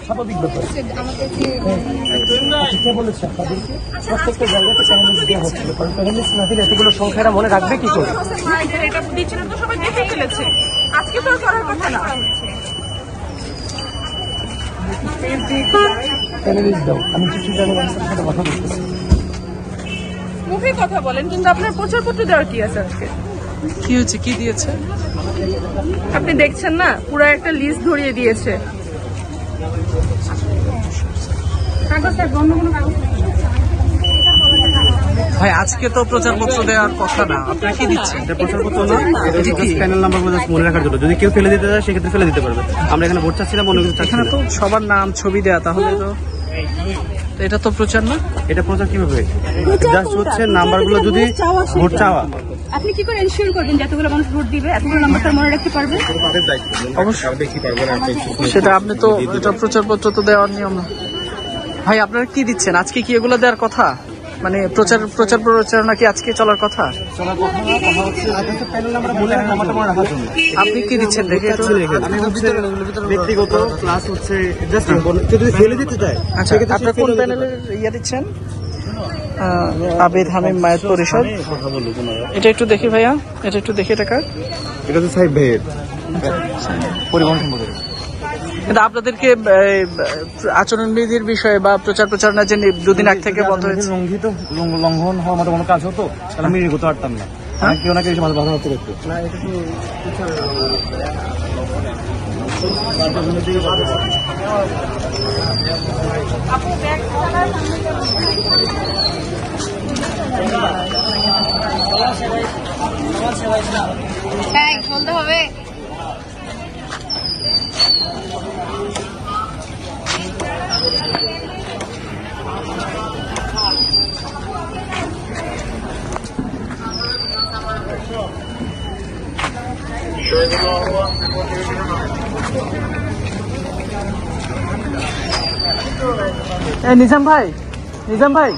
স্বাভাবিক ব্যাপার। কে বলেছে আপনাদেরকে? প্রত্যেকটা জায়গাতে প্যানেলিস্ট দেওয়া হচ্ছিল, কারণ প্যানেলিস্ট না দিলে এতগুলো সংখ্যাটা মনে রাখবে কি করে? এটা দিচ্ছিলেন তো সবাই দেখে ফেলেছে, আজকে তো করার কথা না। প্যানেলিস্ট দাও, আমি কিছু জানি সাথে কথা বলতেছি। মুখে কথা বলেন, কিন্তু আপনার প্রচারপত্র দেওয়ার কি আছে আজকে? কি হচ্ছে, কি দিয়েছে? আপনি দেখছেন না, পুরো একটা লিস্ট ধরিয়ে দিয়েছে। ভাই আজকে তো প্রচারপত্র দেওয়ার কথা না, আপনারা কি দিচ্ছেন? এটা প্রচারপত্র না, এটা কি প্যানেল নাম্বার মনে রাখার জন্য। যদি কেউ ফেলে দিতে চায় সেক্ষেত্রে ফেলে দিতে পারবে। আমরা এখানে ভোট চাচ্ছিলাম, অন্য কিছু চাচ্ছি এখানে না। তো সবার নাম ছবি দেয়া, তাহলে তো এটা তো প্রচার না। এটা প্রচার কিভাবে? জাস্ট হচ্ছে নাম্বারগুলো যদি ভোট চাওয়া। আপনি কি করে এনশিওর করবেন যে এতগুলো মানুষ ভোট দিবে, এতগুলো নাম্বারটা মনে রাখতে পারবে? সেটা আপনি তো, এটা প্রচারপত্র তো দেওয়ার নিয়ম না। ভাই আপনারা কি দিচ্ছেন আজকে? কি এগুলো দেওয়ার কথা? মানে প্রচারণা কি আজকে চলার কথা? আপনি কি দিচ্ছেন দেখে একটু? ব্যক্তিগত প্লাস হচ্ছে জাস্ট কেউ যদি ফেলে দিতে চায়। আচ্ছা, আপনার কোন প্যানেলের ইয়া দিচ্ছেন? আবেদ হামিম মায়ের পরিষদ। এটা একটু দেখি ভাইয়া, এটা একটু দেখি। টাকা এটা তো সাহেব ভাইয়ের পরিবহন সম্পর্কে। কিন্তু আপনাদেরকে আচরণবিধির বিষয়ে বা প্রচারণা যে দুদিন আগ থেকে বন্ধ হয়েছে, লঙ্ঘন হওয়ার মতো কোনো কাজ হতো তাহলে আমি এগোতে পারতাম না। কেউ না কেউ এসে মাঝে বাধা হতে দেখতো। বলতে হবে। নিজাম ভাই